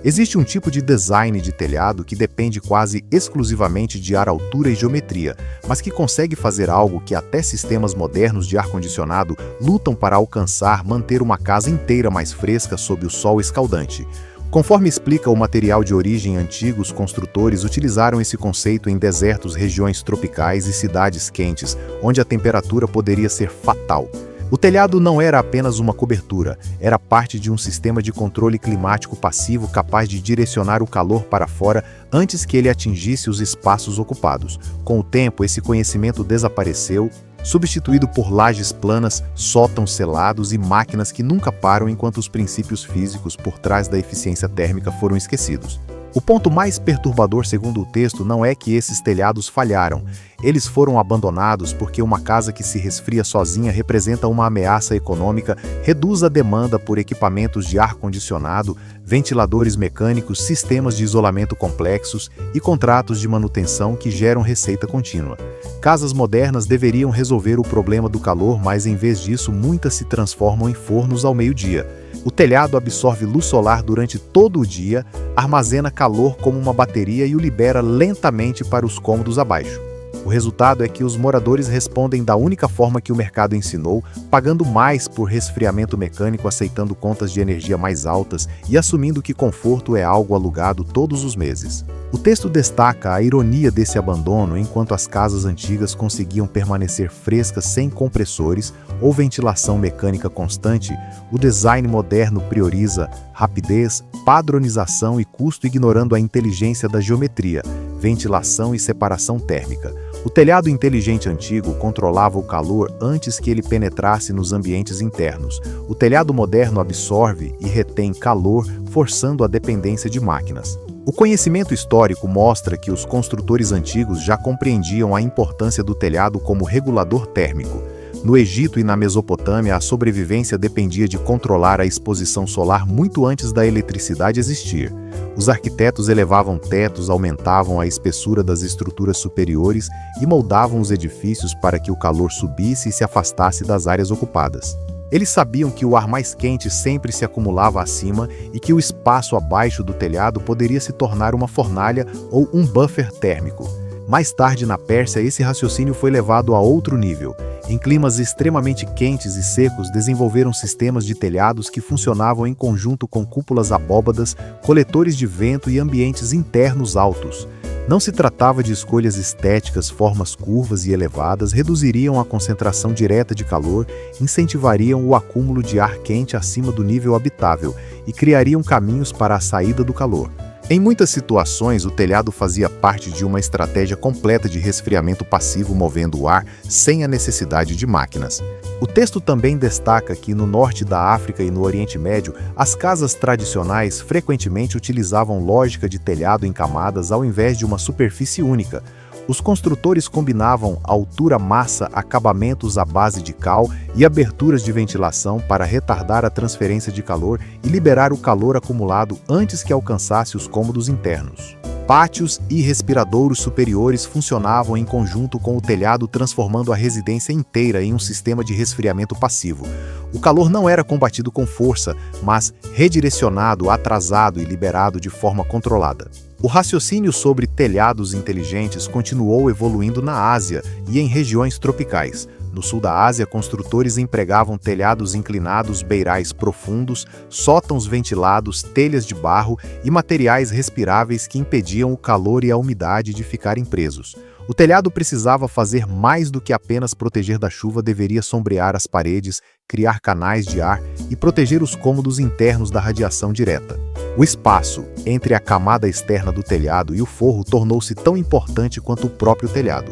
Existe um tipo de design de telhado que depende quase exclusivamente de ar, altura e geometria, mas que consegue fazer algo que até sistemas modernos de ar-condicionado lutam para alcançar: manter uma casa inteira mais fresca sob o sol escaldante. Conforme explica o material de origem, antigos construtores utilizaram esse conceito em desertos, regiões tropicais e cidades quentes, onde a temperatura poderia ser fatal. O telhado não era apenas uma cobertura, era parte de um sistema de controle climático passivo capaz de direcionar o calor para fora antes que ele atingisse os espaços ocupados. Com o tempo, esse conhecimento desapareceu, substituído por lajes planas, sótãos selados e máquinas que nunca param enquanto os princípios físicos por trás da eficiência térmica foram esquecidos. O ponto mais perturbador, segundo o texto, não é que esses telhados falharam. Eles foram abandonados porque uma casa que se resfria sozinha representa uma ameaça econômica, reduz a demanda por equipamentos de ar-condicionado, ventiladores mecânicos, sistemas de isolamento complexos e contratos de manutenção que geram receita contínua. Casas modernas deveriam resolver o problema do calor, mas em vez disso, muitas se transformam em fornos ao meio-dia. O telhado absorve luz solar durante todo o dia, armazena calor como uma bateria e o libera lentamente para os cômodos abaixo. O resultado é que os moradores respondem da única forma que o mercado ensinou, pagando mais por resfriamento mecânico, aceitando contas de energia mais altas e assumindo que conforto é algo alugado todos os meses. O texto destaca a ironia desse abandono. Enquanto as casas antigas conseguiam permanecer frescas sem compressores ou ventilação mecânica constante, o design moderno prioriza rapidez, padronização e custo, ignorando a inteligência da geometria, ventilação e separação térmica. O telhado inteligente antigo controlava o calor antes que ele penetrasse nos ambientes internos. O telhado moderno absorve e retém calor, forçando a dependência de máquinas. O conhecimento histórico mostra que os construtores antigos já compreendiam a importância do telhado como regulador térmico. No Egito e na Mesopotâmia, a sobrevivência dependia de controlar a exposição solar muito antes da eletricidade existir. Os arquitetos elevavam tetos, aumentavam a espessura das estruturas superiores e moldavam os edifícios para que o calor subisse e se afastasse das áreas ocupadas. Eles sabiam que o ar mais quente sempre se acumulava acima e que o espaço abaixo do telhado poderia se tornar uma fornalha ou um buffer térmico. Mais tarde, na Pérsia, esse raciocínio foi levado a outro nível. Em climas extremamente quentes e secos, desenvolveram sistemas de telhados que funcionavam em conjunto com cúpulas abóbadas, coletores de vento e ambientes internos altos. Não se tratava de escolhas estéticas, formas curvas e elevadas reduziriam a concentração direta de calor, incentivariam o acúmulo de ar quente acima do nível habitável e criariam caminhos para a saída do calor. Em muitas situações, o telhado fazia parte de uma estratégia completa de resfriamento passivo, movendo o ar sem a necessidade de máquinas. O texto também destaca que no norte da África e no Oriente Médio, as casas tradicionais frequentemente utilizavam lógica de telhado em camadas ao invés de uma superfície única. Os construtores combinavam altura, massa, acabamentos à base de cal e aberturas de ventilação para retardar a transferência de calor e liberar o calor acumulado antes que alcançasse os cômodos internos. Pátios e respiradouros superiores funcionavam em conjunto com o telhado, transformando a residência inteira em um sistema de resfriamento passivo. O calor não era combatido com força, mas redirecionado, atrasado e liberado de forma controlada. O raciocínio sobre telhados inteligentes continuou evoluindo na Ásia e em regiões tropicais. No sul da Ásia, construtores empregavam telhados inclinados, beirais profundos, sótãos ventilados, telhas de barro e materiais respiráveis que impediam o calor e a umidade de ficarem presos. O telhado precisava fazer mais do que apenas proteger da chuva, deveria sombrear as paredes, criar canais de ar e proteger os cômodos internos da radiação direta. O espaço entre a camada externa do telhado e o forro tornou-se tão importante quanto o próprio telhado.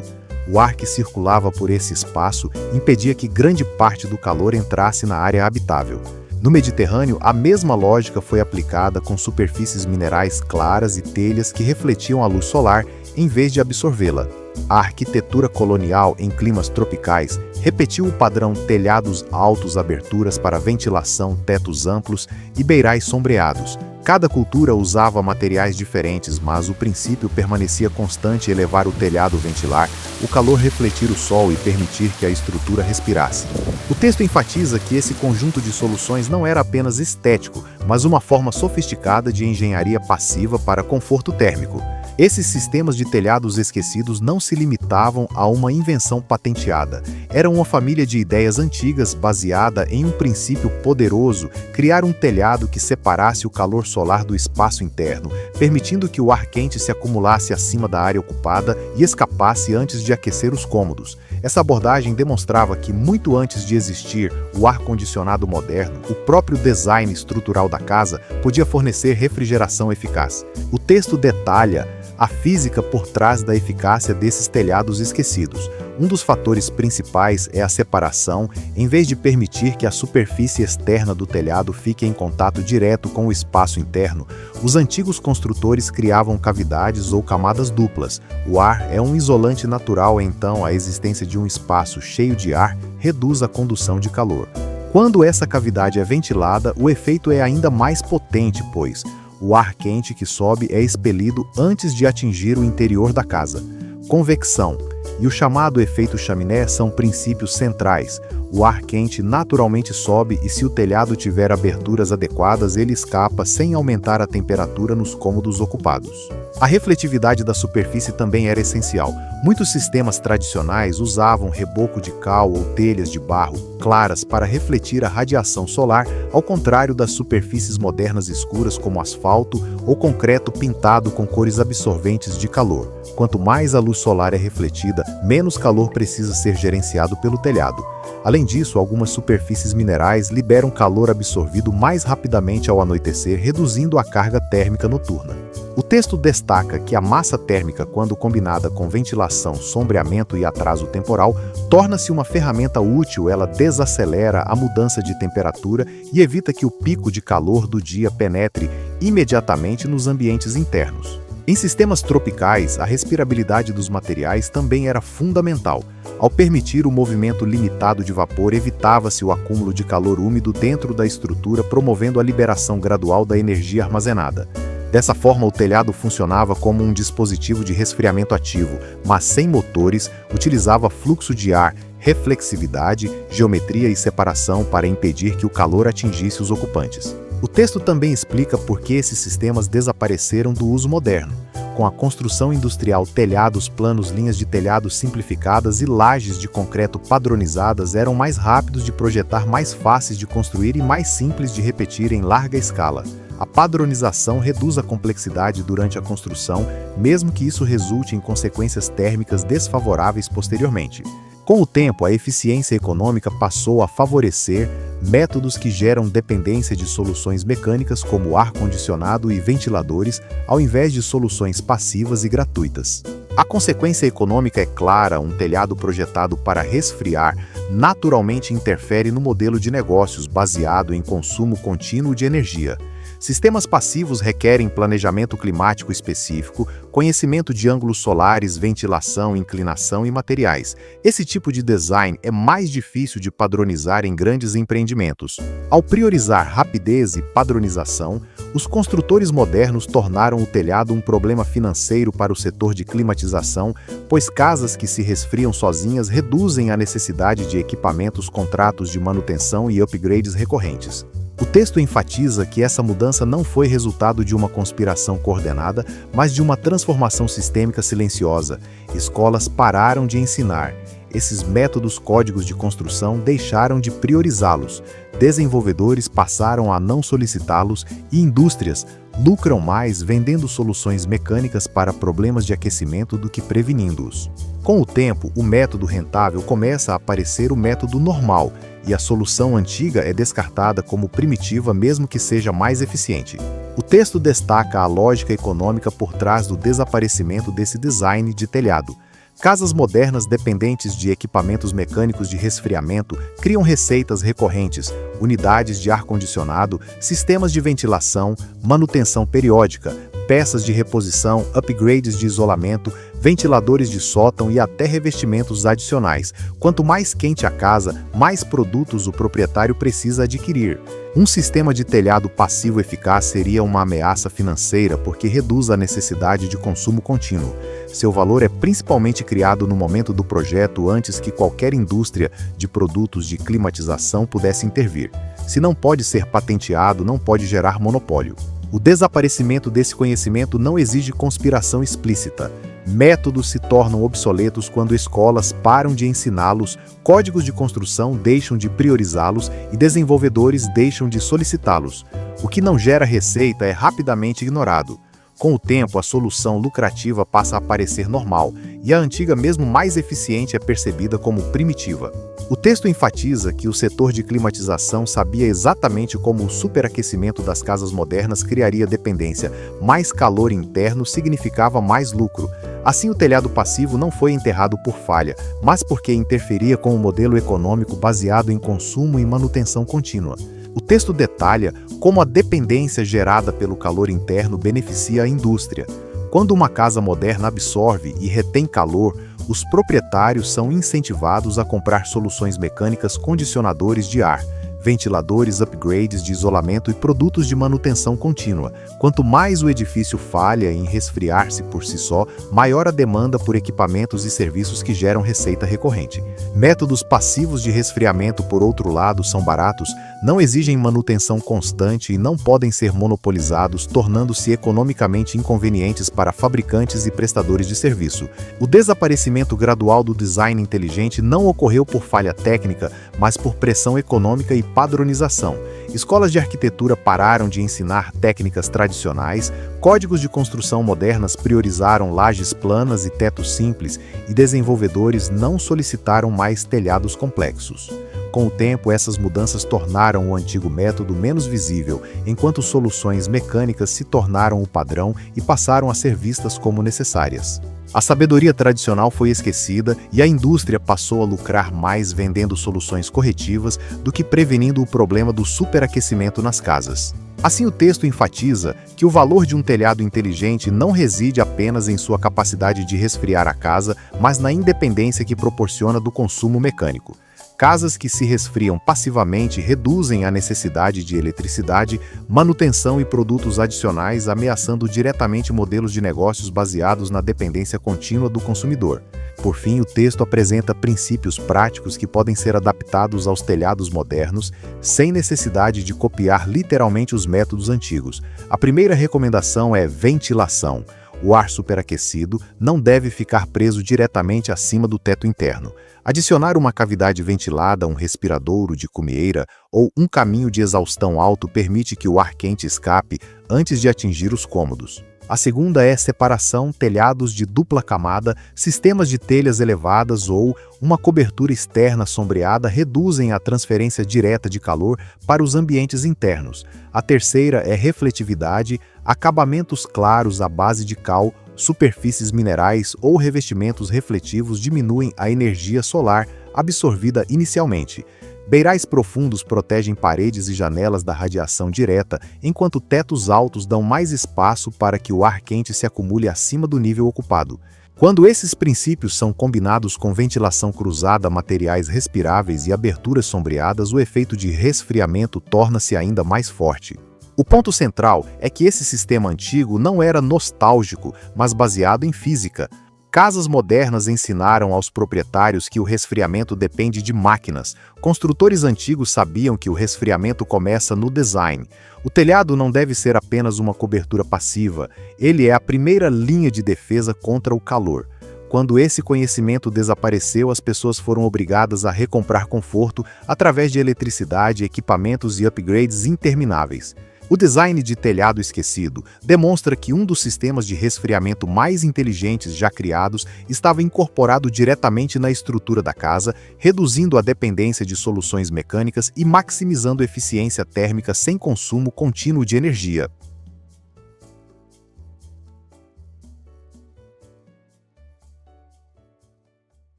O ar que circulava por esse espaço impedia que grande parte do calor entrasse na área habitável. No Mediterrâneo, a mesma lógica foi aplicada com superfícies minerais claras e telhas que refletiam a luz solar em vez de absorvê-la. A arquitetura colonial em climas tropicais repetiu o padrão: telhados altos, aberturas para ventilação, tetos amplos e beirais sombreados. Cada cultura usava materiais diferentes, mas o princípio permanecia constante: elevar o telhado, ventilar o calor, refletir o sol e permitir que a estrutura respirasse. O texto enfatiza que esse conjunto de soluções não era apenas estético, mas uma forma sofisticada de engenharia passiva para conforto térmico. Esses sistemas de telhados esquecidos não se limitavam a uma invenção patenteada. Eram uma família de ideias antigas baseada em um princípio poderoso: criar um telhado que separasse o calor solar do espaço interno, permitindo que o ar quente se acumulasse acima da área ocupada e escapasse antes de aquecer os cômodos. Essa abordagem demonstrava que, muito antes de existir o ar-condicionado moderno, o próprio design estrutural da casa podia fornecer refrigeração eficaz. O texto detalha a física por trás da eficácia desses telhados esquecidos. Um dos fatores principais é a separação. Em vez de permitir que a superfície externa do telhado fique em contato direto com o espaço interno, os antigos construtores criavam cavidades ou camadas duplas. O ar é um isolante natural, então a existência de um espaço cheio de ar reduz a condução de calor. Quando essa cavidade é ventilada, o efeito é ainda mais potente, pois o ar quente que sobe é expelido antes de atingir o interior da casa. Convecção e o chamado efeito chaminé são princípios centrais. O ar quente naturalmente sobe e, se o telhado tiver aberturas adequadas, ele escapa sem aumentar a temperatura nos cômodos ocupados. A refletividade da superfície também era essencial. Muitos sistemas tradicionais usavam reboco de cal ou telhas de barro claras para refletir a radiação solar, ao contrário das superfícies modernas escuras como asfalto ou concreto pintado com cores absorventes de calor. Quanto mais a luz solar é refletida, menos calor precisa ser gerenciado pelo telhado. Além disso, algumas superfícies minerais liberam calor absorvido mais rapidamente ao anoitecer, reduzindo a carga térmica noturna. O texto destaca que a massa térmica, quando combinada com ventilação, sombreamento e atraso temporal, torna-se uma ferramenta útil. Ela desacelera a mudança de temperatura e evita que o pico de calor do dia penetre imediatamente nos ambientes internos. Em sistemas tropicais, a respirabilidade dos materiais também era fundamental. Ao permitir o movimento limitado de vapor, evitava-se o acúmulo de calor úmido dentro da estrutura, promovendo a liberação gradual da energia armazenada. Dessa forma, o telhado funcionava como um dispositivo de resfriamento ativo, mas sem motores, utilizava fluxo de ar, reflexividade, geometria e separação para impedir que o calor atingisse os ocupantes. O texto também explica por que esses sistemas desapareceram do uso moderno. Com a construção industrial, telhados planos, linhas de telhado simplificadas e lajes de concreto padronizadas eram mais rápidos de projetar, mais fáceis de construir e mais simples de repetir em larga escala. A padronização reduz a complexidade durante a construção, mesmo que isso resulte em consequências térmicas desfavoráveis posteriormente. Com o tempo, a eficiência econômica passou a favorecer métodos que geram dependência de soluções mecânicas como ar-condicionado e ventiladores, ao invés de soluções passivas e gratuitas. A consequência econômica é clara: um telhado projetado para resfriar naturalmente interfere no modelo de negócios baseado em consumo contínuo de energia. Sistemas passivos requerem planejamento climático específico, conhecimento de ângulos solares, ventilação, inclinação e materiais. Esse tipo de design é mais difícil de padronizar em grandes empreendimentos. Ao priorizar rapidez e padronização, os construtores modernos tornaram o telhado um problema financeiro para o setor de climatização, pois casas que se resfriam sozinhas reduzem a necessidade de equipamentos, contratos de manutenção e upgrades recorrentes. O texto enfatiza que essa mudança não foi resultado de uma conspiração coordenada, mas de uma transformação sistêmica silenciosa. Escolas pararam de ensinar esses métodos, códigos de construção deixaram de priorizá-los, desenvolvedores passaram a não solicitá-los e indústrias lucram mais vendendo soluções mecânicas para problemas de aquecimento do que prevenindo-os. Com o tempo, o método rentável começa a aparecer o método normal, e a solução antiga é descartada como primitiva, mesmo que seja mais eficiente. O texto destaca a lógica econômica por trás do desaparecimento desse design de telhado. Casas modernas dependentes de equipamentos mecânicos de resfriamento criam receitas recorrentes, unidades de ar-condicionado, sistemas de ventilação, manutenção periódica, peças de reposição, upgrades de isolamento, ventiladores de sótão e até revestimentos adicionais. Quanto mais quente a casa, mais produtos o proprietário precisa adquirir. Um sistema de telhado passivo eficaz seria uma ameaça financeira porque reduz a necessidade de consumo contínuo. Seu valor é principalmente criado no momento do projeto antes que qualquer indústria de produtos de climatização pudesse intervir. Se não pode ser patenteado, não pode gerar monopólio. O desaparecimento desse conhecimento não exige conspiração explícita. Métodos se tornam obsoletos quando escolas param de ensiná-los, códigos de construção deixam de priorizá-los e desenvolvedores deixam de solicitá-los. O que não gera receita é rapidamente ignorado. Com o tempo, a solução lucrativa passa a parecer normal, e a antiga, mesmo mais eficiente, é percebida como primitiva. O texto enfatiza que o setor de climatização sabia exatamente como o superaquecimento das casas modernas criaria dependência. Mais calor interno significava mais lucro. Assim, o telhado passivo não foi enterrado por falha, mas porque interferia com o modelo econômico baseado em consumo e manutenção contínua. O texto detalha como a dependência gerada pelo calor interno beneficia a indústria. Quando uma casa moderna absorve e retém calor, os proprietários são incentivados a comprar soluções mecânicas condicionadores de ar, ventiladores, upgrades de isolamento e produtos de manutenção contínua. Quanto mais o edifício falha em resfriar-se por si só, maior a demanda por equipamentos e serviços que geram receita recorrente. Métodos passivos de resfriamento, por outro lado, são baratos, não exigem manutenção constante e não podem ser monopolizados, tornando-se economicamente inconvenientes para fabricantes e prestadores de serviço. O desaparecimento gradual do design inteligente não ocorreu por falha técnica, mas por pressão econômica e padronização. Escolas de arquitetura pararam de ensinar técnicas tradicionais, códigos de construção modernas priorizaram lajes planas e tetos simples, e desenvolvedores não solicitaram mais telhados complexos. Com o tempo, essas mudanças tornaram o antigo método menos visível, enquanto soluções mecânicas se tornaram o padrão e passaram a ser vistas como necessárias. A sabedoria tradicional foi esquecida e a indústria passou a lucrar mais vendendo soluções corretivas do que prevenindo o problema do superaquecimento nas casas. Assim, o texto enfatiza que o valor de um telhado inteligente não reside apenas em sua capacidade de resfriar a casa, mas na independência que proporciona do consumo mecânico. Casas que se resfriam passivamente reduzem a necessidade de eletricidade, manutenção e produtos adicionais, ameaçando diretamente modelos de negócios baseados na dependência contínua do consumidor. Por fim, o texto apresenta princípios práticos que podem ser adaptados aos telhados modernos, sem necessidade de copiar literalmente os métodos antigos. A primeira recomendação é ventilação. O ar superaquecido não deve ficar preso diretamente acima do teto interno. Adicionar uma cavidade ventilada, um respiradouro de cumieira ou um caminho de exaustão alto permite que o ar quente escape antes de atingir os cômodos. A segunda é separação, telhados de dupla camada, sistemas de telhas elevadas ou uma cobertura externa sombreada reduzem a transferência direta de calor para os ambientes internos. A terceira é refletividade, acabamentos claros à base de cal, superfícies minerais ou revestimentos refletivos diminuem a energia solar absorvida inicialmente. Beirais profundos protegem paredes e janelas da radiação direta, enquanto tetos altos dão mais espaço para que o ar quente se acumule acima do nível ocupado. Quando esses princípios são combinados com ventilação cruzada, materiais respiráveis e aberturas sombreadas, o efeito de resfriamento torna-se ainda mais forte. O ponto central é que esse sistema antigo não era nostálgico, mas baseado em física. Casas modernas ensinaram aos proprietários que o resfriamento depende de máquinas. Construtores antigos sabiam que o resfriamento começa no design. O telhado não deve ser apenas uma cobertura passiva, ele é a primeira linha de defesa contra o calor. Quando esse conhecimento desapareceu, as pessoas foram obrigadas a recomprar conforto através de eletricidade, equipamentos e upgrades intermináveis. O design de telhado esquecido demonstra que um dos sistemas de resfriamento mais inteligentes já criados estava incorporado diretamente na estrutura da casa, reduzindo a dependência de soluções mecânicas e maximizando a eficiência térmica sem consumo contínuo de energia.